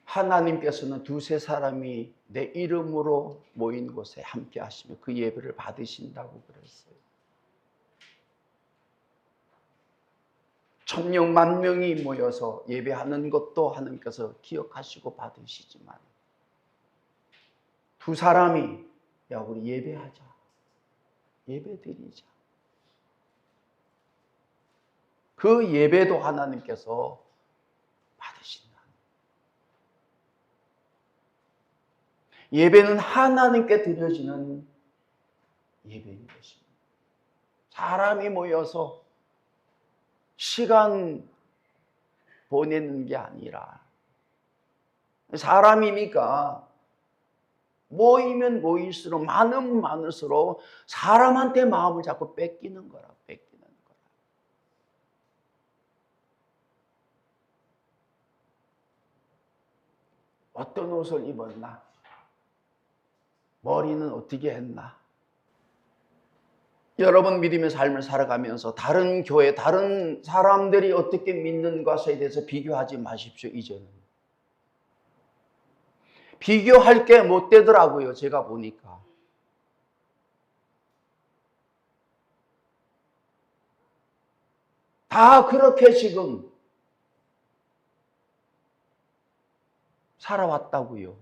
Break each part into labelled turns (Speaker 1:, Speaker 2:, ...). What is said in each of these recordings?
Speaker 1: 하나님께서는 두세 사람이 내 이름으로 모인 곳에 함께 하시며 그 예배를 받으신다고 그랬어요. 1000명, 10,000명이 모여서 예배하는 것도 하나님께서 기억하시고 받으시지만 두 사람이 야 우리 예배하자. 예배드리자. 그 예배도 하나님께서 받으신다. 예배는 하나님께 드려지는 예배인 것입니다. 사람이 모여서 시간 보내는 게 아니라 사람이니까 모이면 모일수록 많으면 많을수록 사람한테 마음을 자꾸 뺏기는 거라. 어떤 옷을 입었나? 머리는 어떻게 했나? 여러분 믿음의 삶을 살아가면서 다른 교회, 다른 사람들이 어떻게 믿는 것에 대해서 비교하지 마십시오. 이제는. 비교할 게 못 되더라고요. 제가 보니까. 다 그렇게 지금 살아왔다고요.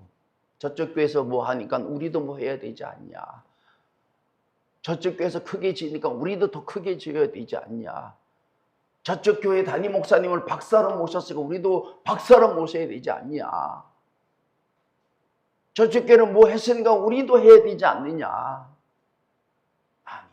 Speaker 1: 저쪽 교회에서 뭐 하니까 우리도 뭐 해야 되지 않냐. 저쪽 교회에서 크게 지니까 우리도 더 크게 지어야 되지 않냐. 저쪽 교회 담임 목사님을 박사로 모셨으니까 우리도 박사로 모셔야 되지 않냐. 저쪽 교회는 뭐 했으니까 우리도 해야 되지 않느냐. 아니요.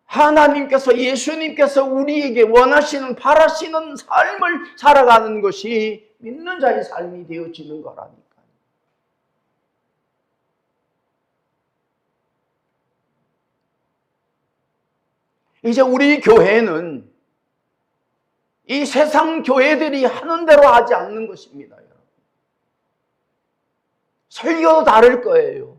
Speaker 1: 하나님께서 예수님께서 우리에게 원하시는 바라시는 삶을 살아가는 것이 믿는 자의 삶이 되어지는 거라니까요. 이제 우리 교회는 이 세상 교회들이 하는 대로 하지 않는 것입니다. 여러분. 설교도 다를 거예요.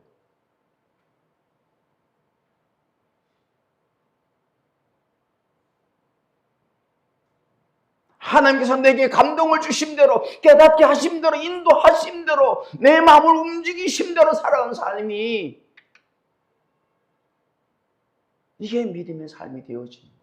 Speaker 1: 하나님께서 내게 감동을 주신 대로 깨닫게 하신 대로 인도하신 대로 내 마음을 움직이신 대로 살아가는 삶이 이게 믿음의 삶이 되어지는 거예요.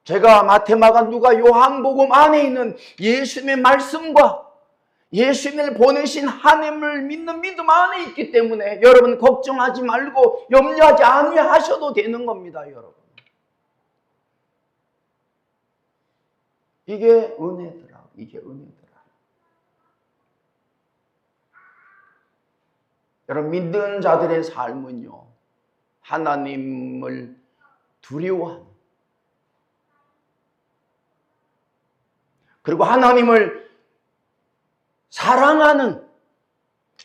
Speaker 1: 제가 마태마가 누가 요한복음 안에 있는 예수님의 말씀과 예수님을 보내신 하나님을 믿는 믿음 안에 있기 때문에 여러분 걱정하지 말고 염려하지 아니하셔도 되는 겁니다. 여러분. 이게 은혜더라. 이게 은혜더라. 여러분 믿는 자들의 삶은요. 하나님을 두려워하는 그리고 하나님을 사랑하는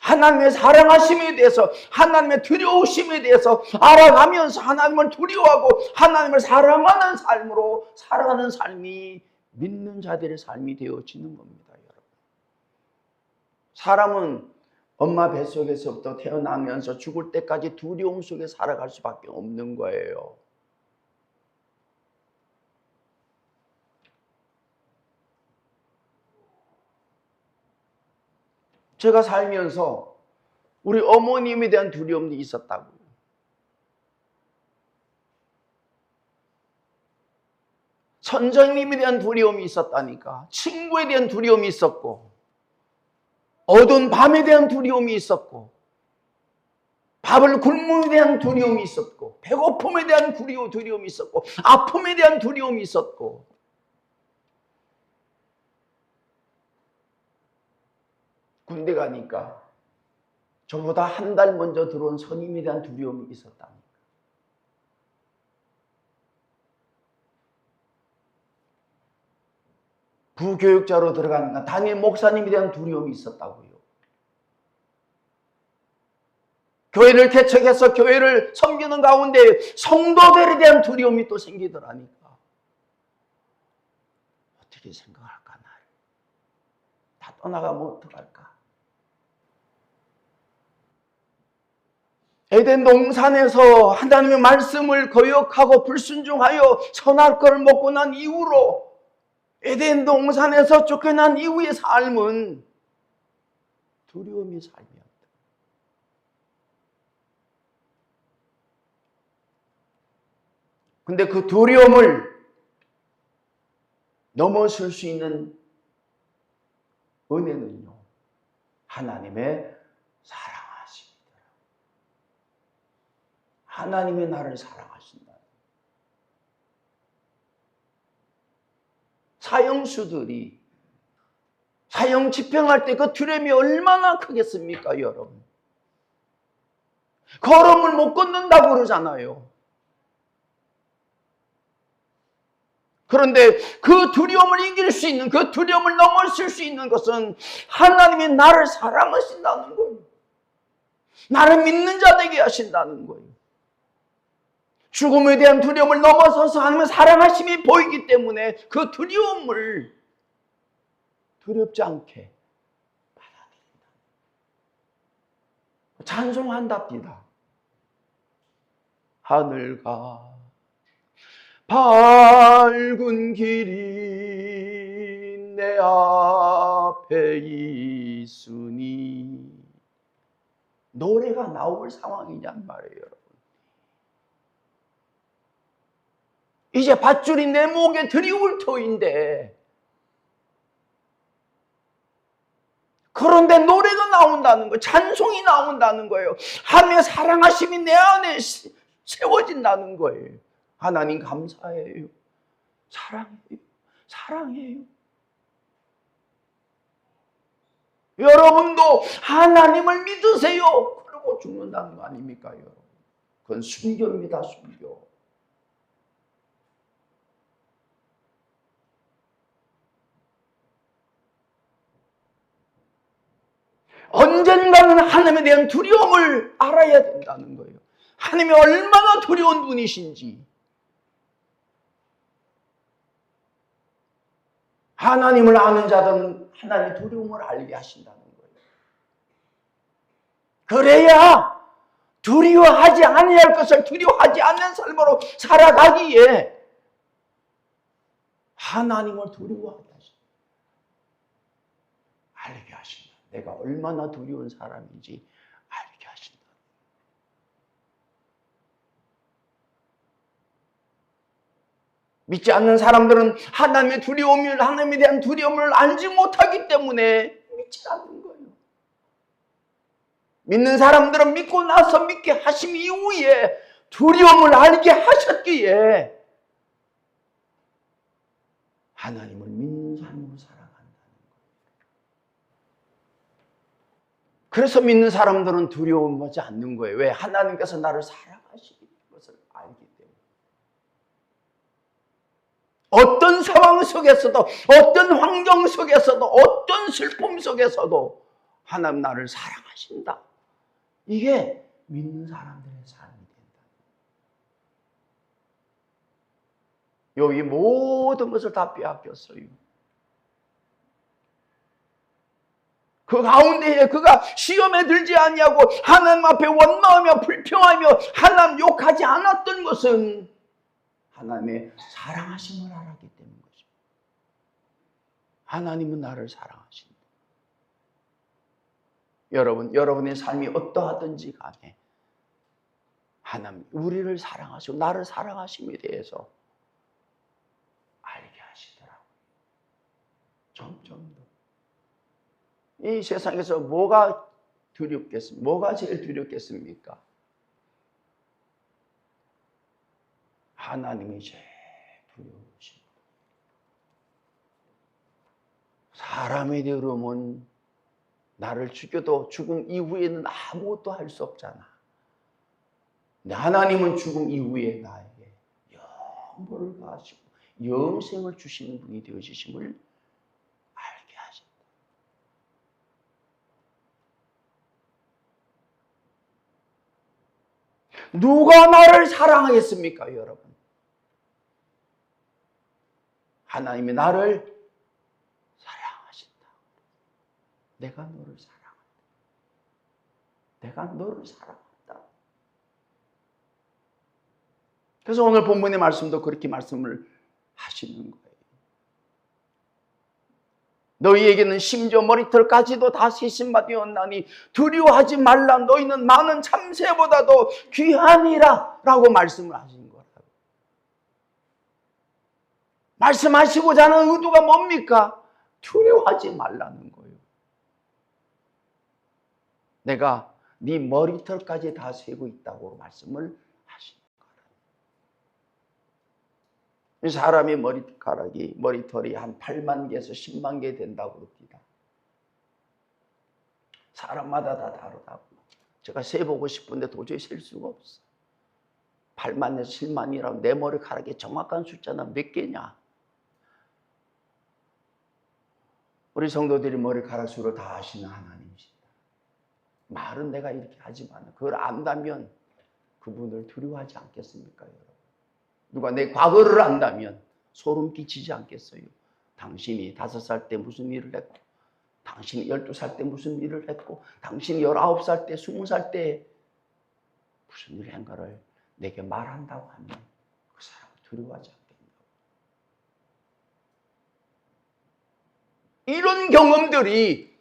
Speaker 1: 하나님의 사랑하심에 대해서 하나님의 두려우심에 대해서 알아가면서 하나님을 두려워하고 하나님을 사랑하는 삶으로 살아가는 삶이 믿는 자들의 삶이 되어지는 겁니다. 여러분. 사람은 엄마 뱃속에서부터 태어나면서 죽을 때까지 두려움 속에 살아갈 수밖에 없는 거예요. 제가 살면서 우리 어머님에 대한 두려움도 있었다고요. 선생님에 대한 두려움이 있었다니까. 친구에 대한 두려움이 있었고 어두운 밤에 대한 두려움이 있었고 밥을 굶음에 대한 두려움이 있었고 배고픔에 대한 두려움이 있었고 아픔에 대한 두려움이 있었고 군대 가니까 저보다 한 달 먼저 들어온 선임에 대한 두려움이 있었다니까. 부교육자로 들어가니까 담임 목사님에 대한 두려움이 있었다고요. 교회를 개척해서 교회를 섬기는 가운데 성도들에 대한 두려움이 또 생기더라니까. 어떻게 생각할까 나를. 다 떠나가면 어떡할까. 에덴 동산에서 하나님의 말씀을 거역하고 불순종하여 선할 것을 먹고 난 이후로 에덴 동산에서 쫓겨난 이후의 삶은 두려움의 삶이었다. 근데 그 두려움을 넘어설 수 있는 은혜는요, 하나님의 사랑하심이더라. 하나님의 나를 사랑하신다. 사형수들이 사형 집행할 때 그 두려움이 얼마나 크겠습니까, 여러분? 걸음을 못 걷는다고 그러잖아요. 그런데 그 두려움을 이길 수 있는, 그 두려움을 넘어설 수 있는 것은 하나님이 나를 사랑하신다는 거예요. 나를 믿는 자 되게 하신다는 거예요. 죽음에 대한 두려움을 넘어서서 하나님의 사랑하심이 보이기 때문에 그 두려움을 두렵지 않게 받아들인다. 찬송한답니다. 하늘과 밝은 길이 내 앞에 있으니 노래가 나올 상황이냔 말이에요, 여러분. 이제 밧줄이 내 목에 들이올 터인데, 그런데 노래가 나온다는 거예요. 찬송이 나온다는 거예요. 하나님의 사랑하심이 내 안에 세워진다는 거예요. 하나님 감사해요. 사랑해요. 사랑해요. 여러분도 하나님을 믿으세요. 그러고 죽는다는 거 아닙니까, 여러분? 그건 순교입니다, 순교. 언젠가는 하나님에 대한 두려움을 알아야 된다는 거예요. 하나님이 얼마나 두려운 분이신지. 하나님을 아는 자들은 하나님의 두려움을 알게 하신다는 거예요. 그래야 두려워하지 아니할 것을 두려워하지 않는 삶으로 살아가기에 하나님을 두려워하게 하신다. 알게 하신다. 내가 얼마나 두려운 사람인지 알게 하신다. 믿지 않는 사람들은 하나님의 두려움을, 하나님에 대한 두려움을 알지 못하기 때문에 믿지 않는 거예요. 믿는 사람들은 믿고 나서 믿게 하심 이후에 두려움을 알게 하셨기에 하나님을 믿는 삶으로 살아간다는 거예요. 그래서 믿는 사람들은 두려움하지 않는 거예요. 왜? 하나님께서 나를 사랑하시는 것을 알기 때문에. 어떤 상황 속에서도, 어떤 환경 속에서도, 어떤 슬픔 속에서도 하나님 나를 사랑하신다. 이게 믿는 사람들의 삶이 된다. 여기 모든 것을 다 빼앗겼어요. 그 가운데에 그가 시험에 들지 아니하고 하나님 앞에 원망하며 불평하며 하나님 욕하지 않았던 것은 하나님의 사랑하심을 알았기 때문인 것입니다. 하나님은 나를 사랑하신다. 여러분, 여러분의 삶이 어떠하든지 간에 하나님 우리를 사랑하시고 나를 사랑하심에 대해서 알게 하시더라고요. 점점 더. 이 세상에서 뭐가 두렵겠습니까? 뭐가 제일 두렵겠습니까? 하나님이 제일 두려우십니다. 사람의 두려움은 나를 죽여도 죽음 이후에는 아무것도 할 수 없잖아. 근데 하나님은 죽음 이후에 나에게 영보를 가하시고 영생을 주시는 분이 되어주심을 알게 하신다. 누가 나를 사랑하겠습니까, 여러분? 하나님이 나를 사랑하신다. 내가 너를 사랑한다. 내가 너를 사랑한다. 그래서 오늘 본문의 말씀도 그렇게 말씀을 하시는 거예요. 너희에게는 심지어 머리털까지도 다 세심마 되었나니 두려워하지 말라. 너희는 많은 참새보다도 귀하니라 라고 말씀을 하신 거라고. 말씀하시고자 하는 의도가 뭡니까? 두려워하지 말라는 거예요. 내가 네 머리털까지 다 세고 있다고 말씀을 하신 거예요. 사람의 머리털이 한 8만 개에서 10만 개 된다고 그럽니다. 사람마다 다 다르다고. 제가 세보고 싶은데 도저히 셀 수가 없어. 8만에서 10만이라고 내 머리카락의 정확한 숫자는 몇 개냐? 우리 성도들이 머리카락 수를 다 아시는 하나님이시다. 말은 내가 이렇게 하지만 그걸 안다면 그분을 두려워하지 않겠습니까, 여러분? 누가 내 과거를 안다면 소름 끼치지 않겠어요? 당신이 5살 때 무슨 일을 했고, 당신이 12살 때 무슨 일을 했고, 당신이 19살 때, 20살 때 무슨 일을 한가를 내게 말한다고 하면 그 사람을 두려워하지 않겠냐고. 이런 경험들이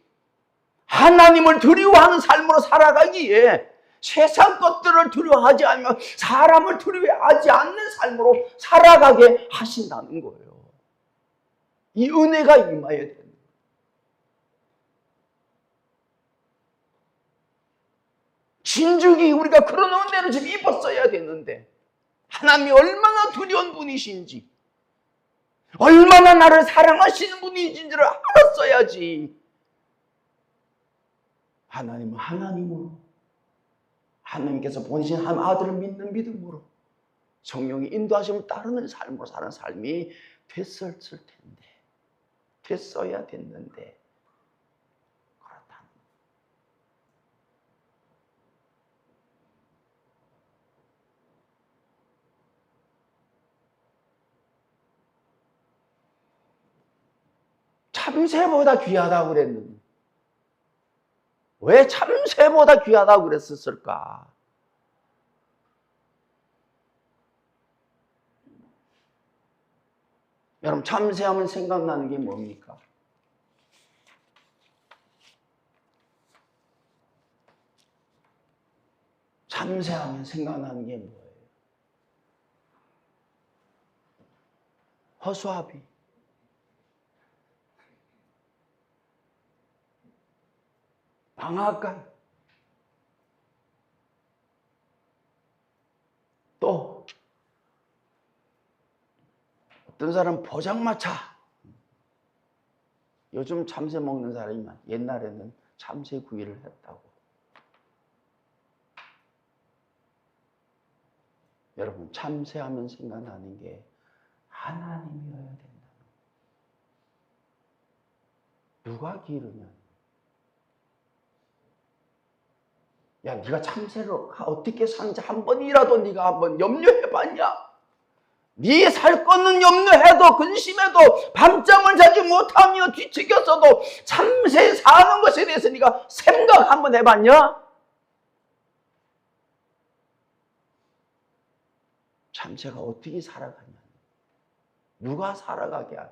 Speaker 1: 하나님을 두려워하는 삶으로 살아가기에 세상 것들을 두려워하지 않으면 사람을 두려워하지 않는 삶으로 살아가게 하신다는 거예요. 이 은혜가 임하여야 됩니다. 진즉이 우리가 그런 은혜를 좀 입었어야 되는데 하나님이 얼마나 두려운 분이신지 얼마나 나를 사랑하시는 분이신지를 알았어야지. 하나님은 하나님으로 하나님께서 보내신 한 아들을 믿는 믿음으로 성령이 인도하심을 따르는 삶으로 사는 삶이 됐어야 됐는데 그렇다. 참새보다 귀하다고 그랬는데 왜 참새보다 귀하다고 그랬을까? 여러분, 참새하면 생각나는 게 뭡니까? 참새하면 생각나는 게 뭐예요? 허수아비. 방앗간. 또 어떤 사람은 포장마차. 요즘 참새 먹는 사람이만 옛날에는 참새 구이를 했다고. 여러분, 참새하면 생각나는 게 하나님이어야 된다. 누가 기르냐? 야, 네가 참새를 어떻게 사는지 한 번이라도 네가 한번 염려해봤냐? 네 살 거는 염려해도 근심해도 밤잠을 자지 못하며 뒤척였어도 참새 사는 것에 대해서 네가 생각 한번 해봤냐? 참새가 어떻게 살아가냐? 누가 살아가게 하냐?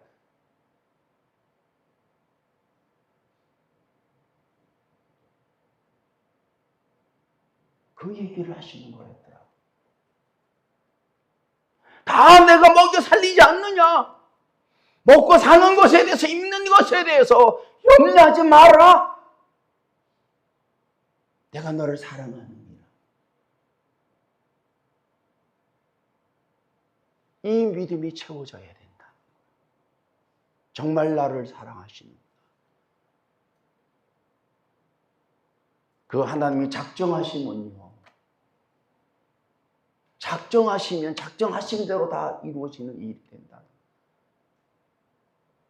Speaker 1: 그 얘기를 하시는 거였더라고. 다 내가 먹여 살리지 않느냐? 먹고 사는 것에 대해서, 입는 것에 대해서 염려하지 마라. 내가 너를 사랑하느니라. 이 믿음이 채워져야 된다. 정말 나를 사랑하시는 그 하나님이 작정하시면요, 작정하시면 작정하신 대로 다 이루어지는 일이 된다.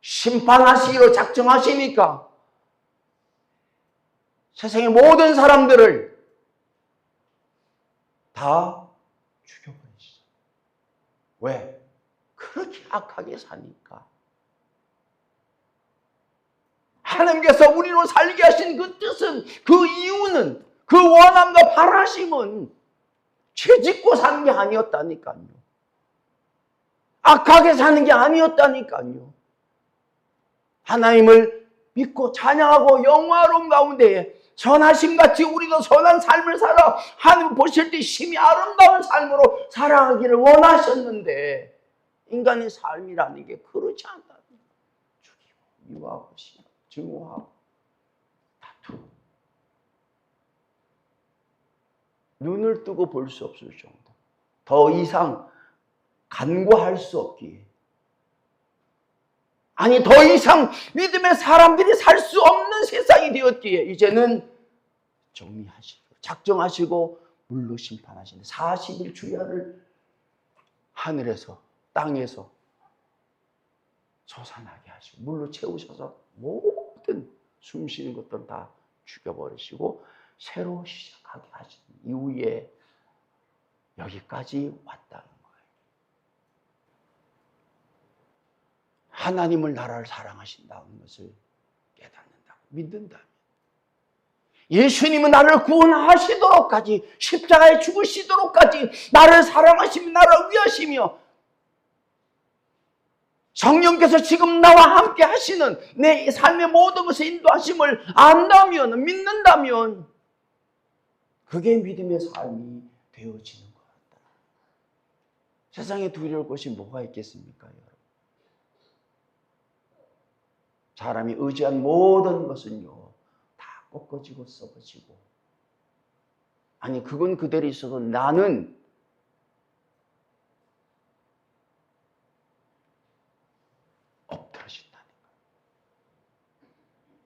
Speaker 1: 심판하시기로 작정하시니까 세상의 모든 사람들을 다 죽여버리시죠. 왜? 그렇게 악하게 사니까. 하나님께서 우리로 살게 하신 그 뜻은, 그 이유는, 그 원함과 바라심은 죄 짓고 사는 게 아니었다니까요. 악하게 사는 게 아니었다니까요. 하나님을 믿고 찬양하고 영화로운 가운데에 선하심같이 우리도 선한 삶을 살아 하나님 보실 때 심히 아름다운 삶으로 살아가기를 원하셨는데 인간의 삶이라는 게 그렇지 않다. 죽이고 미워하고 증오하고 다투고 눈을 뜨고 볼 수 없을 정도, 더 이상 간과할 수 없기에, 아니 더 이상 믿음의 사람들이 살 수 없는 세상이 되었기에 이제는 정리하시고 작정하시고 물로 심판하시는 40일 주야를 하늘에서 땅에서 솟아나게 하시고 물로 채우셔서 모든 숨쉬는 것들을 다 죽여버리시고 새로 시작하게 하시는 이후에 여기까지 왔다는 거예요. 하나님을 나라를 사랑하신다는 것을 깨닫는다고 믿는다면, 예수님은 나를 구원하시도록까지 십자가에 죽으시도록까지 나를 사랑하시며 나를 위하시며 성령께서 지금 나와 함께 하시는 내 삶의 모든 것을 인도하심을 안다면, 믿는다면 그게 믿음의 삶이 되어지는 것 같다. 세상에 두려울 것이 뭐가 있겠습니까, 여러분? 사람이 의지한 모든 것은요 다 꺾어지고 썩어지고, 아니 그건 그대로 있어도 나는 엎드러진다는 거예요.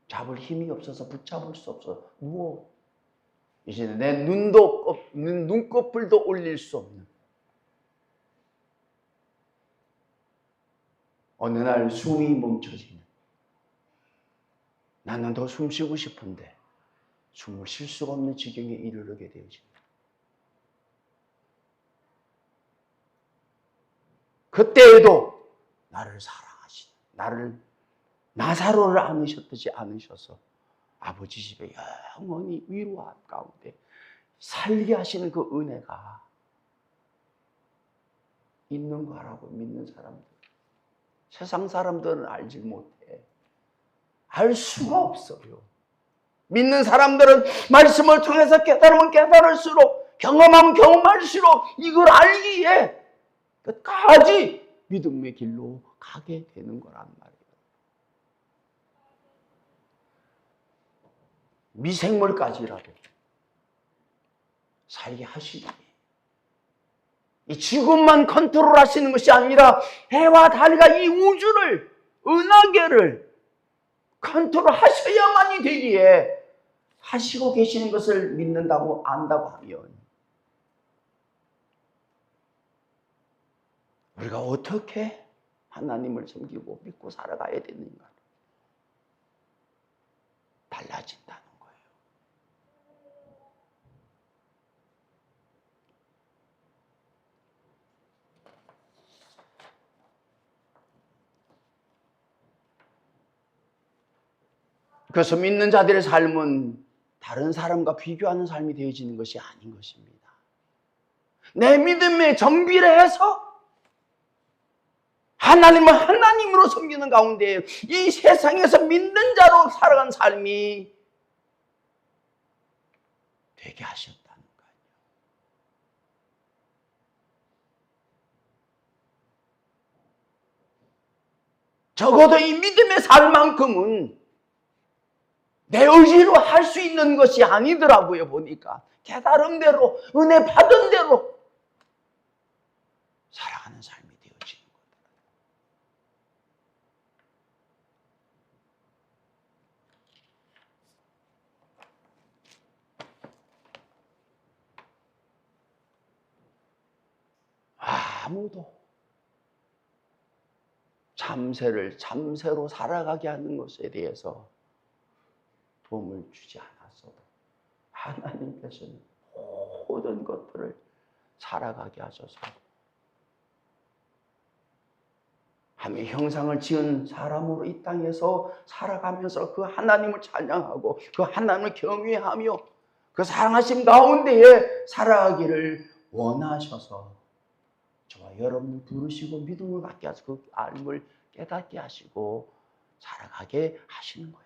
Speaker 1: 잡을 힘이 없어서 붙잡을 수 없어 누워. 이제는 내 눈꺼풀도 올릴 수 없는, 어느 날 숨이 멈춰지는, 나는 더 숨 쉬고 싶은데 숨을 쉴 수가 없는 지경에 이르게 되어집니다. 그때에도 나를 사랑하신, 나를 나사로를 안으셨듯이 안으셔서 아버지 집에 영원히 위로함 가운데 살게 하시는 그 은혜가 있는 거라고 믿는 사람들, 세상 사람들은 알지 못해. 알 수가 없어요. 믿는 사람들은 말씀을 통해서 깨달으면 깨달을수록, 경험하면 경험할수록 이걸 알기에 끝까지 믿음의 길로 가게 되는 거란 말이에요. 미생물까지라도 살게 하시니, 이 지구만 컨트롤하시는 것이 아니라 해와 달과 이 우주를, 은하계를 컨트롤하셔야만이 되기에 하시고 계시는 것을 믿는다고 안다고 하면 우리가 어떻게 하나님을 섬기고 믿고 살아가야 되는가 달라진다는 거예요. 그래서 믿는 자들의 삶은 다른 사람과 비교하는 삶이 되어지는 것이 아닌 것입니다. 내 믿음에 정비를 해서 하나님을 하나님으로 섬기는 가운데 이 세상에서 믿는 자로 살아간 삶이 되게 하셨다는 거예요. 적어도 이 믿음의 삶만큼은 내 의지로 할 수 있는 것이 아니더라고요. 보니까 깨달음대로, 은혜 받은 대로 살아가는 삶이 되어지는 거다. 아무도 참새로 살아가게 하는 것에 대해서 도움을 주지 않았어도 하나님께서는 모든 것들을 살아가게 하셔서 하나님의 형상을 지은 사람으로 이 땅에서 살아가면서 그 하나님을 찬양하고 그 하나님을 경외하며 그 사랑하심 가운데에 살아가기를 원하셔서 저와 여러분을 부르시고 믿음을 갖게 하시고 그 알을 깨닫게 하시고 살아가게 하시는 거예요.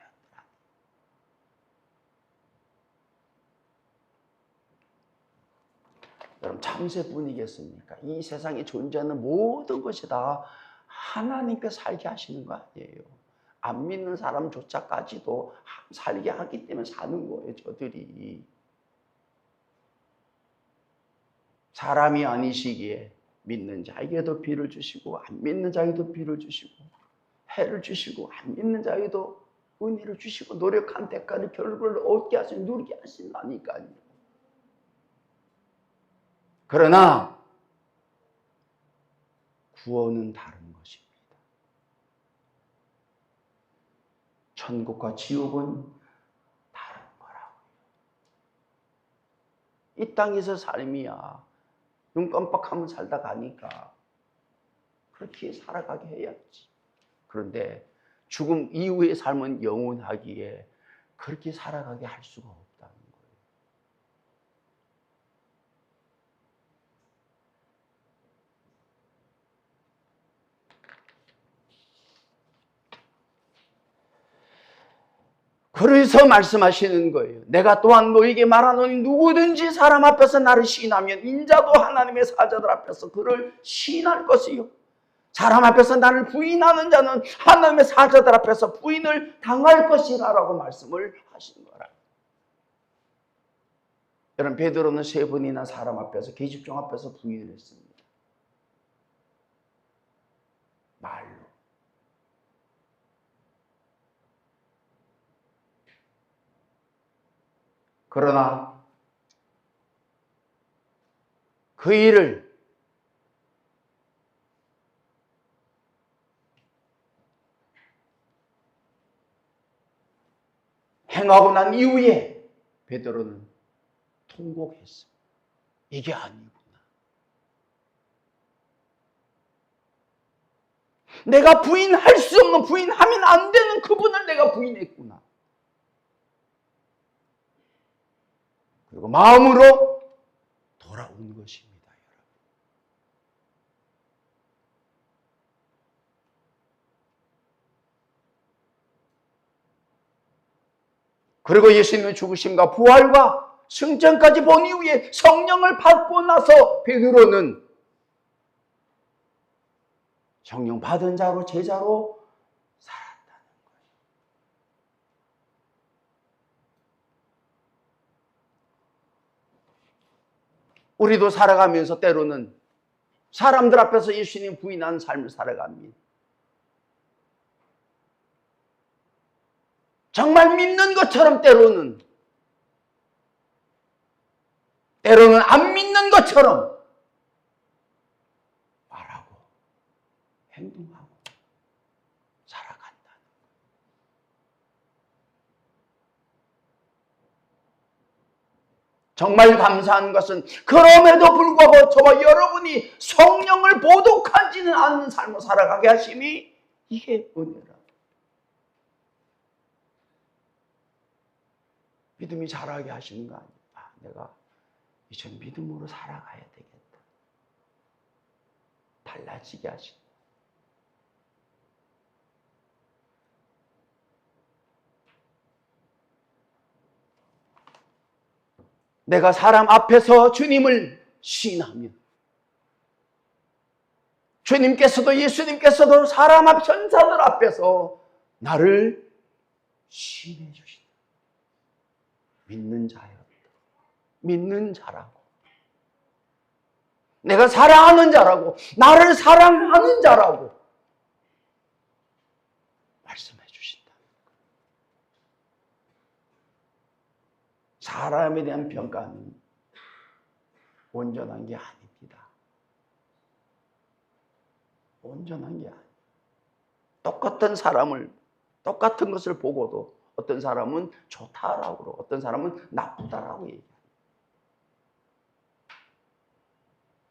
Speaker 1: 여러분 참새뿐이겠습니까? 이 세상에 존재하는 모든 것이 다 하나님께 살게 하시는 거 아니에요. 안 믿는 사람조차까지도 살게 하기 때문에 사는 거예요. 저들이. 사람이 아니시기에 믿는 자에게도 비를 주시고 안 믿는 자에게도 비를 주시고 해를 주시고 안 믿는 자에게도 은혜를 주시고 노력한 대가를 결과를 얻게 하시고 누리게 하신다니까요. 그러나 구원은 다른 것입니다. 천국과 지옥은 다른 거라고요. 이 땅에서 삶이야. 눈 깜빡하면 살다 가니까 그렇게 살아가게 해야지. 그런데 죽음 이후의 삶은 영원하기에 그렇게 살아가게 할 수가 없다는 거예요. 그래서 말씀하시는 거예요. 내가 또한 너에게 말하노니 누구든지 사람 앞에서 나를 시인하면 인자도 하나님의 사자들 앞에서 그를 시인할 것이요. 사람 앞에서 나를 부인하는 자는 하나님의 사자들 앞에서 부인을 당할 것이라고 말씀을 하신 거라. 여러분 베드로는 3번이나 사람 앞에서 계집종 앞에서 부인을 했습니다. 말로. 그러나 그 일을 행하고 난 이후에 베드로는 통곡했습니다. 이게 아니구나. 내가 부인할 수 없는, 부인하면 안 되는 그분을 내가 부인했구나. 그리고 마음으로 돌아온 것입니다, 여러분. 그리고 예수님의 죽으심과 부활과 승천까지 본 이후에 성령을 받고 나서 베드로는 성령 받은 자로 제자로 살았다는 거예요. 우리도 살아가면서 때로는 사람들 앞에서 예수님 부인하는 삶을 살아갑니다. 정말 믿는 것처럼 때로는 안 믿는 것처럼 말하고 행동하고 살아간다는 거예요. 정말 감사한 것은 그럼에도 불구하고 저와 여러분이 성령을 보독하지는 않는 삶을 살아가게 하심이 이게 은혜라. 믿음이 자라게 하시는 거 아니에요. 내가 이제 믿음으로 살아가야 되겠다. 달라지게 하신다. 내가 사람 앞에서 주님을 시인하면 주님께서도 예수님께서도 사람 앞 천사들 앞에서 나를 시인해 주신다. 믿는 자였다. 믿는 자라고. 내가 사랑하는 자라고. 나를 사랑하는 자라고. 말씀해 주신다. 사람에 대한 평가는 온전한 게 아닙니다. 온전한 게 아니에요. 똑같은 사람을, 똑같은 것을 보고도 어떤 사람은 좋다라고 그러고 어떤 사람은 나쁘다라고 얘기해요.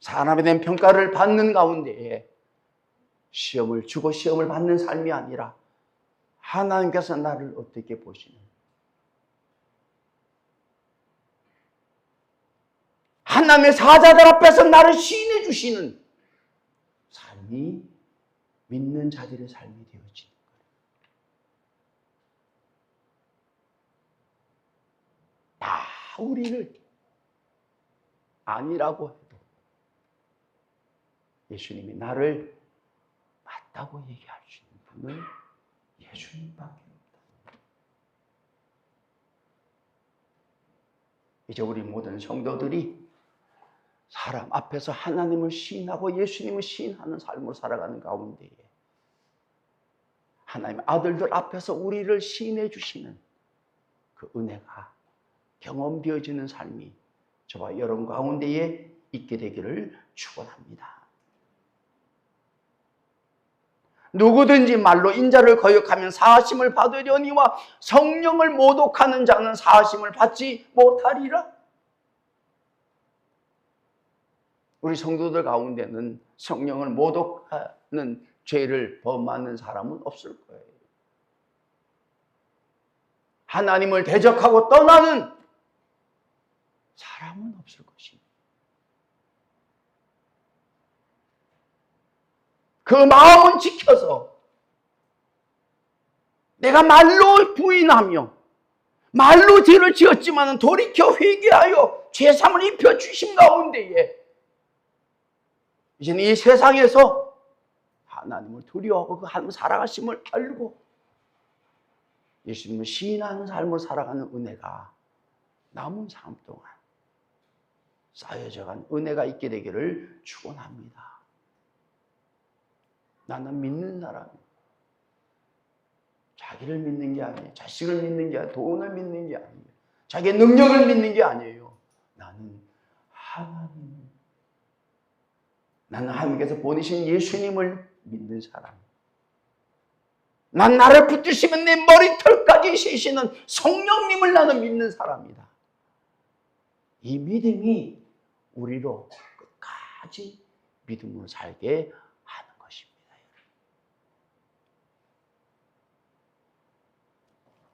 Speaker 1: 사람에 대한 평가를 받는 가운데에 시험을 주고 시험을 받는 삶이 아니라 하나님께서 나를 어떻게 보시는, 하나님의 사자들 앞에서 나를 시인해 주시는 삶이 믿는 자들의 삶이 되어지는 거예요. 다 우리를 아니라고 해도 예수님이 나를 맞다고 얘기할 수 있는 분은 예수님밖에 없다. 이제 우리 모든 성도들이 사람 앞에서 하나님을 시인하고 예수님을 시인하는 삶을 살아가는 가운데에 하나님의 아들들 앞에서 우리를 시인해 주시는 그 은혜가 경험되어지는 삶이 저와 여러분 가운데에 있게 되기를 축원합니다. 누구든지 말로 인자를 거역하면 사하심을 받으려니와 성령을 모독하는 자는 사하심을 받지 못하리라. 우리 성도들 가운데는 성령을 모독하는 죄를 범하는 사람은 없을 거예요. 하나님을 대적하고 떠나는 사람은 없을 것입니다. 그 마음은 지켜서 내가 말로 부인하며 말로 죄를 지었지만 돌이켜 회개하여 죄삼을 입혀 주신 가운데에 이제는 이 세상에서 하나님을 두려워하고 그 하나님 살아가심을 알고 예수님을 시인하는 삶을 살아가는 은혜가 남은 삶 동안 쌓여져간 은혜가 있게 되기를 축원합니다. 나는 믿는 사람이에요. 자기를 믿는 게 아니에요. 자식을 믿는 게 아니에요. 돈을 믿는 게 아니에요. 자기의 능력을 믿는 게 아니에요. 나는 하나님께서 보내신 예수님을 믿는 사람. 난 나를 붙드시면 내 머리털까지 세시는 성령님을 나는 믿는 사람이다. 이 믿음이 우리로 끝까지 믿음으로 살게 하는 것입니다.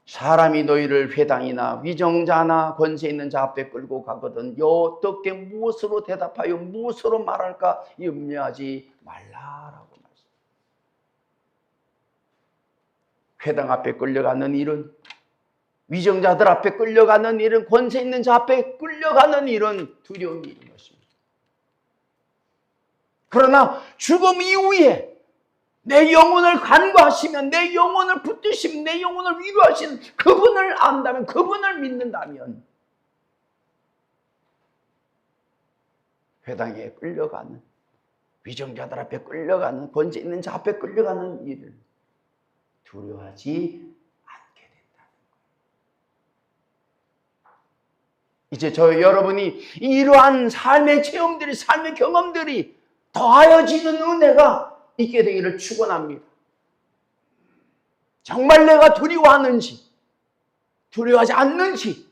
Speaker 1: 사람이 너희를 회당이나 위정자나 권세 있는 자 앞에 끌고 가거든 어떻게 무엇으로 대답하여 무엇으로 말할까 염려하지 말라라고 말씀. 회당 앞에 끌려가는 일은, 위정자들 앞에 끌려가는 일은, 권세 있는 자 앞에 끌려가는 일은 두려운 일인 것입니다. 그러나 죽음 이후에 내 영혼을 간구하시면, 내 영혼을 붙드시면, 내 영혼을 위로하시는 그분을 안다면, 그분을 믿는다면 회당에 끌려가는, 위정자들 앞에 끌려가는, 권세 있는 자 앞에 끌려가는 일을 두려워하지 않게 된다는 거예요. 이제 저 여러분이 이러한 삶의 체험들이, 삶의 경험들이 더하여지는 은혜가 있게 되기를 축원합니다. 정말 내가 두려워하는지, 두려워하지 않는지,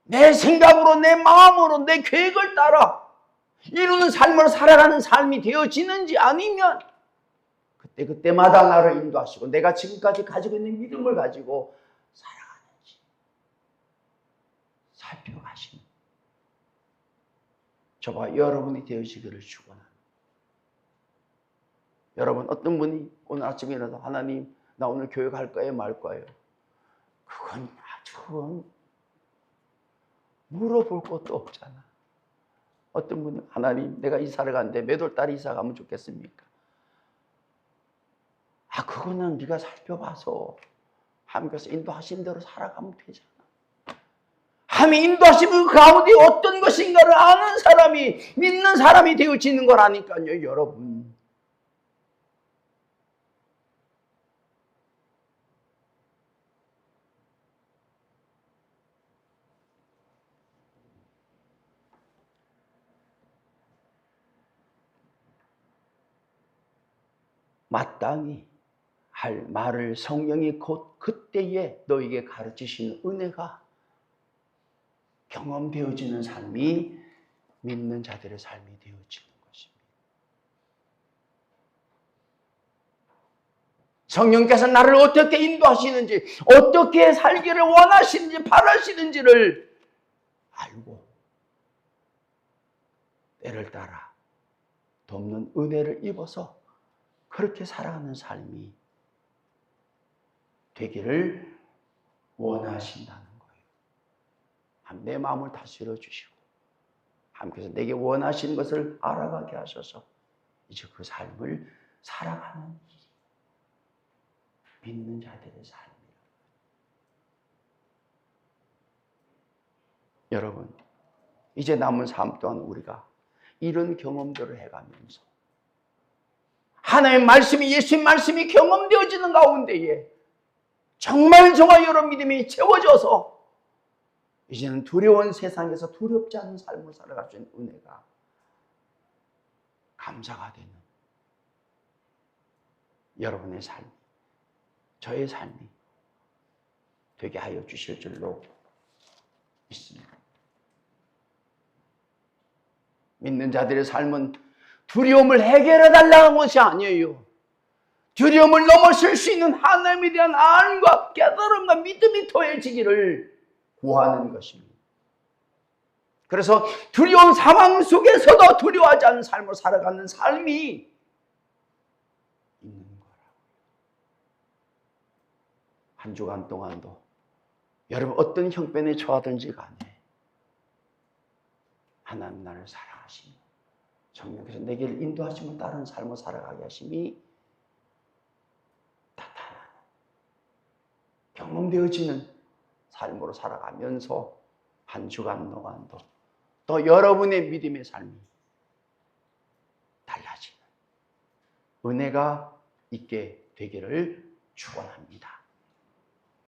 Speaker 1: 내 생각으로, 내 마음으로, 내 계획을 따라 이루는 삶을 살아가는 삶이 되어지는지, 아니면 그때마다 나를 인도하시고 내가 지금까지 가지고 있는 믿음을 가지고 살아가는지 살펴가시는 저와 여러분이 되어지기를 축원합니다. 여러분, 어떤 분이 오늘 아침에 일어나서 하나님, 나 오늘 교회 갈 거예요, 말 거예요? 그건 물어볼 것도 없잖아. 어떤 분은 하나님, 내가 이사를 가는데 몇 월 달에 이사 가면 좋겠습니까? 그거는 네가 살펴봐서 하나님께서 인도하신 대로 살아가면 되잖아. 하나님이 인도하시는 그 가운데 어떤 것인가를 아는 사람이, 믿는 사람이 되어지는 거라니까요, 여러분. 마땅히 할 말을 성령이 곧 그때에 너에게 가르치시는 은혜가 경험되어지는 삶이 믿는 자들의 삶이 되어지는 것입니다. 성령께서 나를 어떻게 인도하시는지, 어떻게 살기를 원하시는지, 바라시는지를 알고 때를 따라 돕는 은혜를 입어서 그렇게 살아가는 삶이 되기를 원하신다는 거예요. 내 마음을 다스려 주시고 하나님께서 내게 원하시는 것을 알아가게 하셔서 이제 그 삶을 살아가는 일이 믿는 자들의 삶이에요. 여러분, 이제 남은 삶 동안 우리가 이런 경험들을 해가면서 하나님의 말씀이, 예수님 말씀이 경험되어지는 가운데에 정말 저와 여러분 믿음이 채워져서 이제는 두려운 세상에서 두렵지 않은 삶을 살아갈 수 있는 은혜가 감사가 되는 여러분의 삶이, 저의 삶이 되게 하여 주실 줄로 믿습니다. 믿는 자들의 삶은 두려움을 해결해 달라는 것이 아니에요. 두려움을 넘어설 수 있는 하나님에 대한 안과 깨달음과 믿음이 더해지기를 구하는 것입니다. 그래서 두려운 상황 속에서도 두려워하지 않는 삶을 살아가는 삶이 있는 거라고요. 한 주간 동안도 여러분 어떤 형편에 처하든지 간에 하나님 나를 사랑하시며 성령께서 내게를 인도하시며 다른 삶을 살아가게 하심이 나타나는 경험되어지는 삶으로 살아가면서 한 주간 동안도 또 여러분의 믿음의 삶이 달라지는 은혜가 있게 되기를 축원합니다.